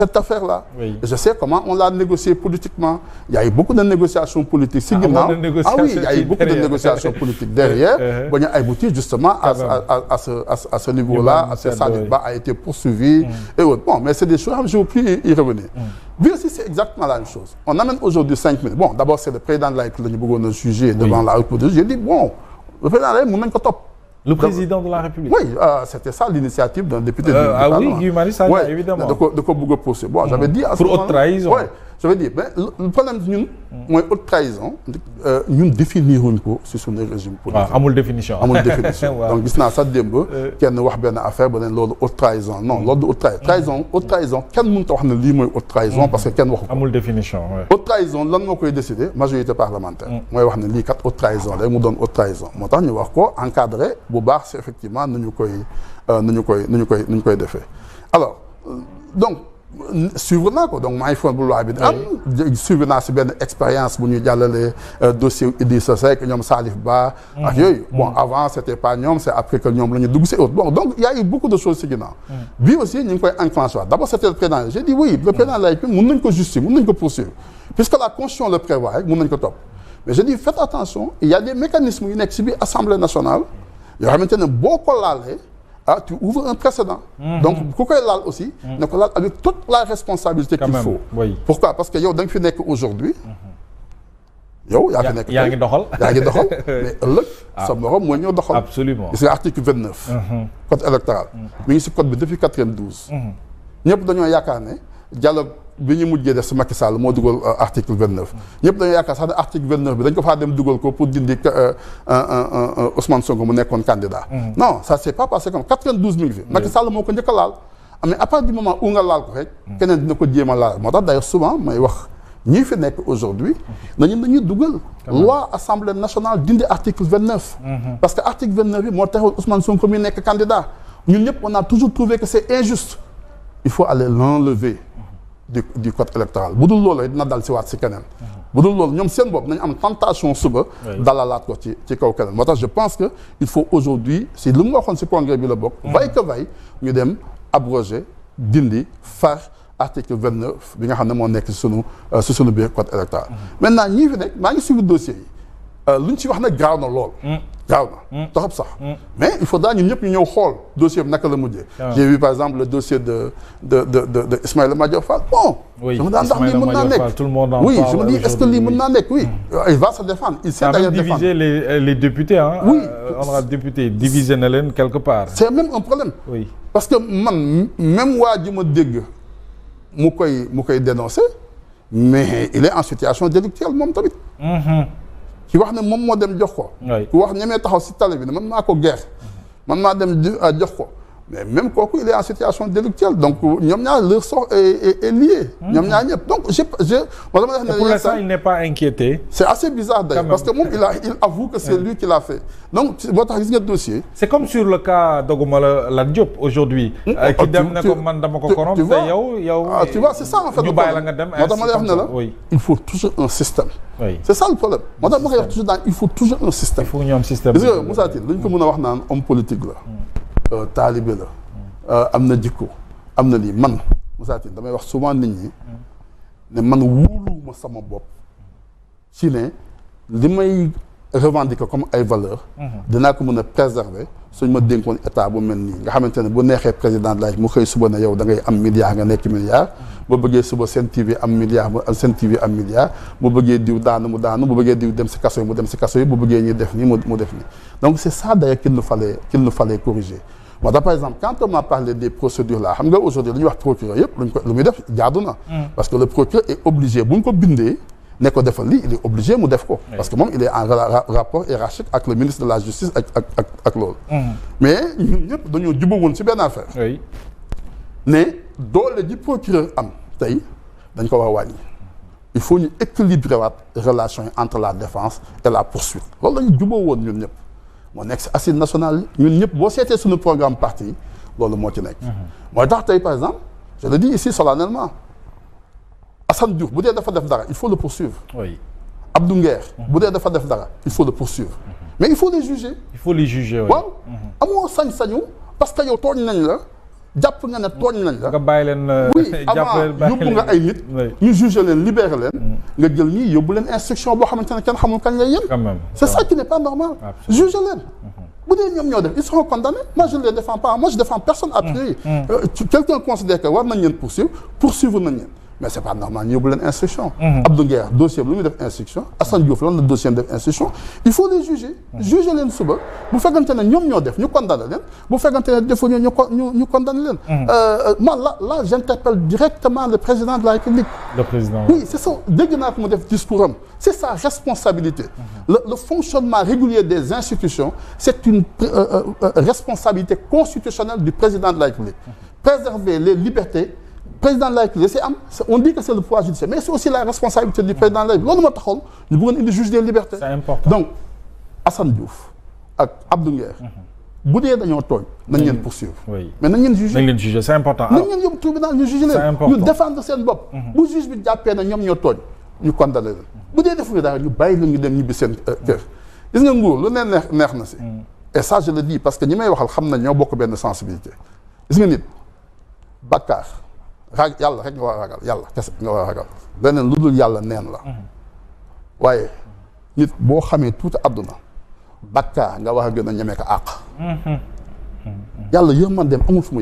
cette affaire-là. Oui. Je sais comment on l'a négocié politiquement. Il y a eu beaucoup de négociations politiques. Oui, il y a eu beaucoup de négociations politiques derrière. On a abouti justement à ce niveau-là. Sadiq Ba a été poursuivi et autres. Bon, mais c'est des choses, je ne veux plus y revenir. Lui aussi, c'est exactement la même chose. On amène aujourd'hui 5 minutes. Bon, d'abord, c'est le président de la République qui a jugé devant la République. J'ai dit, bon, le président de la République, top. Le président de la République. Oui, c'était ça l'initiative d'un député du Parlement. Ah oui, Guy Marius Sagna, évidemment. De quoi poursuivre. Bon, j'avais dit à ce pour haute trahison. Oui, j'avais dit, mais le problème de nous, moi, haute trahison, nous définirons sur son régime politique. À mon définition. À mon définition. Donc, il y a ça démb, qui a une affaire, haute trahison. Non, l'ordre haute trahison. Haute trahison, quel monde a dit haute trahison parce que quel monde. À mon définition, oui. Haute trahison, l'on m'a décidé, majorité parlementaire. Moi, je dis que haute trahison, là, je donne haute trahison. Moi, je dis que encadré, c'est effectivement nous défait. Alors, donc, suivre là, donc, moi, il faut suivre là, c'est une expérience pour nous dire le dossier Idrissa Seck, nous Salif Ba, bon, avant, c'était pas nous, c'est après que nous avons c'est autre. Bon, donc, il y a eu beaucoup de choses qui sont lui aussi, nous avons enclenché. D'abord, c'était le président. J'ai dit oui, le président de la République, nous avons justice, nous avons poursuivre. Puisque la Constitution le prévoit, nous avons top. Mais je dis, faites attention, il y a des mécanismes qui sont exhibés à l'Assemblée nationale. Il y a maintenant beaucoup de tu ouvres un précédent. Donc, pourquoi il a aussi avec toute la responsabilité qu'il faut. Oui. Pourquoi? Parce que yo, dans le aujourd'hui, yo, il y a mais absolument. C'est l'article 29, code électoral. Mais c'est code depuis 92. Nous avons dialogue bi ñu mujjee def si Macky Sall moo dugal article 29 ñëpp dañoo yaakaar sax ne article 29 bi dañ ko faa dem dugal ko pour dindi Ousmane Sonko mu nekkoon candidat. Non, ça s'est pas passé comme 92 000 fi Macky Sall moo ko njëkk a laal mais à partir du moment où nga laal ko rek keneen dina ko jéem a laal moo tax d'ailleurs souvent may wax ñii fi nekk aujourd'hui dañuy dugal loi Assemblée nationale dindi article 29 parce que article 29 bi moo taxoon Ousmane Sonko mi nekk candidat ñun ñëpp on a toujours trouvé que c'est injuste. Il faut aller l'enlever du code électoral. Si vous avez une tentation suba dalalaat ko ci kaw keneen. Moo tax je pense que il faut aujourd'hui si lu mu waxoon ci congrès bi la bokk vaille que vaille ñu dem abroger dindi far article 29 bi nga xam ne moo nekk ci sunu biir code électoral. Maintenant ñii fi nekk maa ngi suivre dossier yi luñ ci wax nag graaw na lool. graaw na torop sax. Mais il faudra ñun ñëpp ñu ñëw xool dossier bi naka la mujjee. J'ai vu par exemple le dossier de Ismaïla Madior Fall. Bon. Oui, je me dis ndax lii mën naa nekk. Tout le monde en oui, parle. je me dis est-ce que lii mën naa nekk. Oui, il va se défendre. Il sait d'ailleurs défendre. Ça a même divisé les députés, hein. Oui. Honorable député, divisé na leen quelque part. C'est même un problème. Oui. Parce que man même waa ji ma dégg mu koy dénoncer mais il est en situation délictuelle moom tamit. ki wax ne moom moo dem jox ko. ku wax ñemee taxaw si tali bi ne man maa ko guerre. man maa dem jox ko. mais même kooku il est en situation délictuelle donc ñoom ñaar leur sort est lié. ñoom ñaar ñëpp donc pour l'instant il n'est pas inquiété. c'est assez bizarre d'ailleurs parce que moom il avoue que c'est lui qui l'a fait donc boo tax gis nga dossier. c'est comme sur le cas doguma Lat Diop aujourd'hui ki dem ne ko man dama ko corrompre te yow tu vois c'est ça en fait. ñu bàyyi la nga dem moo tax ma lay wax ne la il faut toujours un système. oui c'est ça le problème moo tax ma koy wax toujours dans il faut toujours un système. il faut ñu am système. gis nga Moussa Tine lu ñu ko mën a wax naan homme politique la. taalibe la am na jikko am na lii man Moussa Tine damay wax souvent nit ñi ne man wóoluwuma sama bopp ci ne li may revendiquer comme ay valeurs dinaa ko mën a préserver suñ ma dénkoon état bu mel nii nga xamante ne bu neexee président de la mu xëy suba ne yow da ngay am milliard nga nekk milliard bu bëggee suba Sen TV am milliard Sen TV am milliard bu bëggee diw daanu mu daanu bu bëggee diw dem si kaso yi mu dem si kaso yi bu bëggee ñuy def nii mu def nii donc c'est ça d'ailleurs qu'il nous fallait corriger. Moi, par exemple, quand on m'a parlé des procédures là, aujourd'hui, le procureur, parce que le procureur est obligé, il est obligé de faire parce que moi, il est en rapport hiérarchique avec le ministre de la Justice, avec l'autre. Mais nous avons dit une affaire. Mais dans le procureur, il faut équilibrer la relation entre la défense et la poursuite. Mon ex-assise nationale, nous c'était sur le programme parti, dans le mot moi, par exemple, je le dis ici solennellement, Assane Diouf, il faut le poursuivre. Oui. Abdou Nguer, il faut le poursuivre. Mais il faut les juger. Il faut les juger, oui. Parce que jàpp nga ne tooñ nañ la. nga bàyyi leen. oui avant yóbbu nga ay nit. ñu jugé leen libéré leen. nga jël ñii yóbbu leen instruction boo xamante ne kenn xamul kañ lay yem. quand même c'est ça qui n'est pas normal. jugé leen. bu dee ñoom ñoo def ils seront condamnés moi je ne les défends pas moi je défends personne a priori. Quelqu'un considère que war nañ leen poursuivre nañ leen. mais c'est pas normal ñu yóbbu leen instruction. Abdou Nguer dossier bi lu muy def instruction Assane Diouf lan la dossier am def instruction il faut les juger. juger leen suba bu fekkante ne ñoom ñoo def ñu condamné leen bu fekkante ne defuñu ñu condamné leen. man là j'interpelle directement le président de la République. le président oui c'est ça dégg naa ko mu def discours am c'est sa responsabilité. le fonctionnement régulier des institutions c'est une responsabilité constitutionnelle du président de la République. préserver les libertés. Président de la République on dit que c'est le pouvoir judiciaire mais c'est aussi la responsabilité du président de la République loolu moo taxoon ñu bëggoon indi juge des libertés. c'est important donc Assane Diouf ak Abdou Nguer bu dee dañoo tooñ nañ leen poursuivre. oui mais nañ leen juger nañ leen juger c'est important. nañ leen yóbbu tribunal ñu juger leen. ñu défendre seen bopp. bu juge bi jàppee na ñoom ñoo tooñ ñu condamné leen. bu dee defuñu dara ñu bàyyi leen ñu dem ñibbi seen kër. gis nga nguur lu ne neex na si. et ça je le dis parce que ñi may waxal xam na ñoo bokk benn sensibilité. gis nga nit bàkkaar yàlla rek nga war a ragal yàlla kese nga war a ragal leneen lu dul yàlla neen la waaye nit boo xamee tuuti àdduna bakkaar nga war a gën a ñeme ko àq yàlla yërmandeem amul fu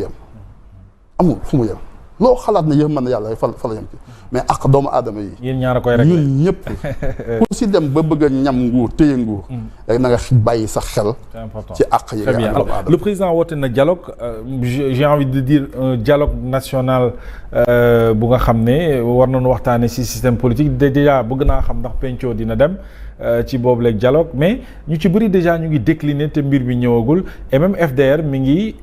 mu yem loo xalaat ne yërmande yàlla fa la yem ci mais àq doomu aadama yi yéen ñaar a koy réglé ñun ñëpp ku si dem ba bëgg a ñam nguur téye nguur rek na nga bàyyi sax xel ci àq yi nga am doomu aadama. Le président woote na dialogue j'ai envie de dire un dialogue national bu nga xam ne war nañu waxtaane ci système politique déjà bëgg naa xam ndax pencoo dina dem ci boobu leeg dialogue mais ñu ci bëri déjà ñu ngi décliner te mbir bi ñëwagul et même FDR mi ngi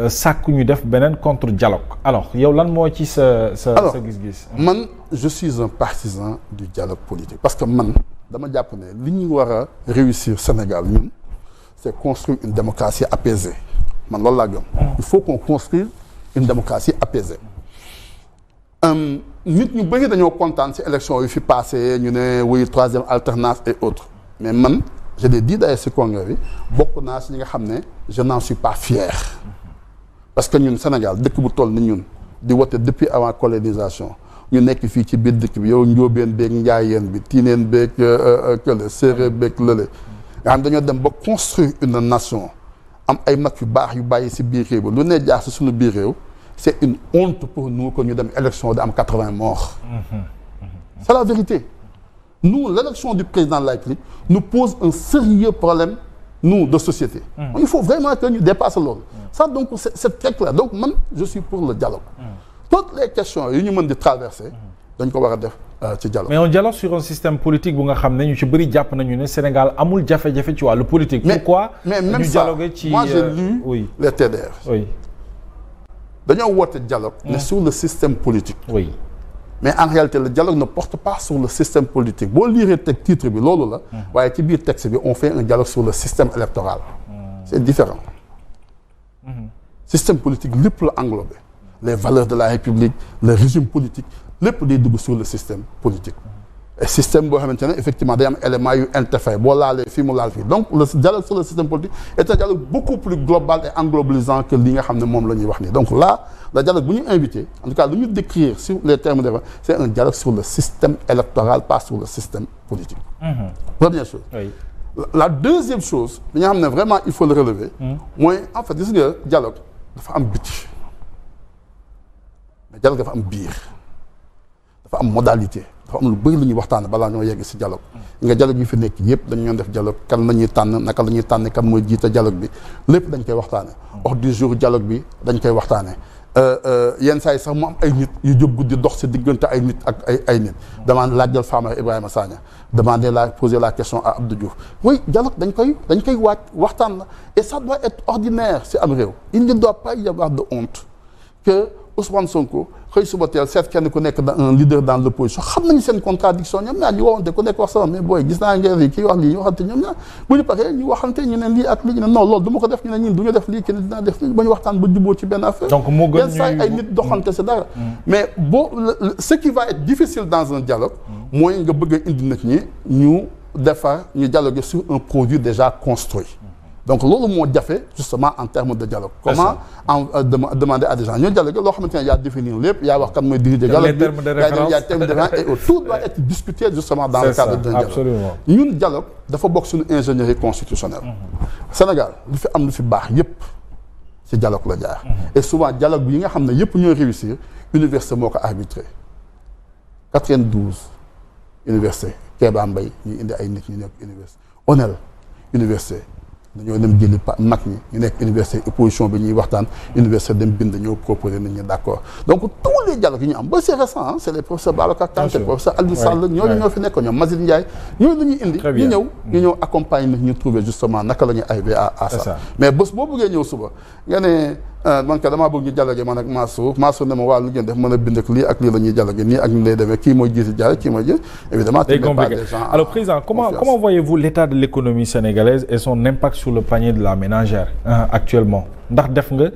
sàkku ñu def beneen contre dialogue alors yow lan moo ci sa gis-gis. man je suis un partisan du dialogue politique parce que man dama jàpp ne li ñu war a réussir Sénégal ñun c'est construire une démocratie apaisée man loolu laa gëm. il faut qu'on construise une démocratie apaisée. nit ñu bëri dañoo kontaan ci élection yu fi passé ñu ne wuy troisième alternance et autres mais man je l'ai dit d'ailleurs ci congrès bi bokk naa ci ñi nga xam ne je n'en suis pas fier parce que ñun Sénégal dëkk bu toll ni ñun di wote depuis avant colonisation ñu nekk fii ci biir dëkk bi yow njóobeen beeg njaayeen bi tiineen beeg kële séeréer beeg lële nga xam dañoo dem ba construire une nation am ay mag yu baax yu bàyyi ci biir réew bi lu ne jaar ci suñu biir réew c'est une honte pour nous que ñu dem élection di am 80 morts. C'est la vérité. Nous, l'élection du président de la République nous pose un sérieux problème, nous, de société. Il faut vraiment que nous dépassions l'ordre. Ça, donc, c'est très clair. Donc, moi, je suis pour le dialogue. Toutes les questions, nous devons traverser, donc on va def ci dialogue. Mais on dialogue sur un système politique bu nga xam ne ñu ci bëri jàpp nañu ne Sénégal amul jafe-jafe ci wàllu politique. Pourquoi mais même ça, moi j'ai lu les TDR. Oui. dañoo woote dialogue mais sur le système politique. Oui. mais en réalité le dialogue ne porte pas sur le système politique boo liiree teg titre bi loolu la. waaye ci biir texte bi on fait un dialogue sur le système électoral. c'est différent. système politique lépp la englobé. les valeurs de la République le régime politique lépp day dugg sur le système politique. et système boo xamante ne effectivement day am élément yu interfère boo laalee fii mu laal fii donc le dialogue sur le système politique est un dialogue beaucoup plus global et englobalisant que li nga xam ne moom la ñuy wax nii donc là le dialogue bu ñu invité en tout cas lu ñu décrire sur les termes de c'est un dialogue sur le système électoral pas sur le système politique. Première chose. Oui. La deuxième chose bi nga xam ne vraiment il faut le relever. mooy en fait gis nga dialogue dafa am biti mais dialogue dafa am biir dafa am modalité. dafa am lu bëri lu ñuy waxtaane balaa ñoo yegg ci dialogue nga dialogue yi fi nekk yëpp dañu ñoon def dialogue kan la ñuy tànn naka la ñuy tànn kan mooy jiite dialogue bi lépp dañ koy waxtaane ordre du jour dialogue bi dañ koy waxtaane yenn saa yi sax mu am ay nit yu jóg guddi dox ci diggante ay nit ak ay nit demande laajal Famara Ibrahima Sagna demander poser la question à Abdou Diouf oui dialogue dañ koy waxtaan la et ça doit être ordinaire ci am réew il ne doit pas y avoir de honte que Ousmane Sonko xëy suba teel seet kenn ku nekk un leader dans l'opposition xam nañu seen contradiction ñoom ñaar ñu waxante ku nekk wax sama mais booy gis naa ngeen lii kii wax lii ñu waxante ñoom ñaar bu ñu paree ñu waxante ñu ne lii ak lii ñu ne non loolu du ma ko def ñu ne ñun du ñu def lii kenn dinaa def lii ba ñu waxtaan ba jubóo ci benn affaire. donc moo gën saa ay nit doxante c'est dara. mais ce qui va être difficile dans un dialogue. mooy nga bëgg a indi nit ñi ñu defar ñu dialoguer sur un produit déjà construit. donc loolu moo jafe justement en termes de dialogue. comment demander à des gens ñoo dialogue loo xamante ne yaa définir lépp yaa wax kan mooy diriger dialogue bi yaa terme de référence et tout doit être discuté justement dans le cadre d'un dialogue. Absolument. ñun dialogue dafa bokk suñu ingénierie constitutionnelle. Sénégal lu fi am lu fi baax yépp ci dialogue la jaar. et souvent dialogue bi yi nga xam ne yépp ñooy réussir université moo ko arbitré 92 université Kéba Mbaye ñu indi ay nit ñu nekk université ONEL université dañoo dem jëli mag ñi ñu nekk université opposition bi ñuy waxtaan université dem bind ñoo proposé nañ ñu d'accord donc tous les dialogues yi ñu am ba c'est récent c'est les professeurs Babacar Kanté professeur Alioune Sall ñooñu ñoo fi nekk ñoom Mazine Ndiaye ñooñu la ñuy indi ñu ñëw accompagner nit ñu trouver justement naka la ñuy arriver à ça mais bés boo bëggee ñëw suba nga ne man ka damaa bëgg ñu dialoguer man ak Mansour ne ma waa lu ngeen def mën a bind ak lii la ñuy dialoguer nii ak ñu lay demee kii mooy jiiti dialogue kii mooy ji évidemment tu mets pas des gens alors président comment voyez-vous l'état de l'économie sénégalaise et son impact sur le panier de la ménagère actuellement ndax def nga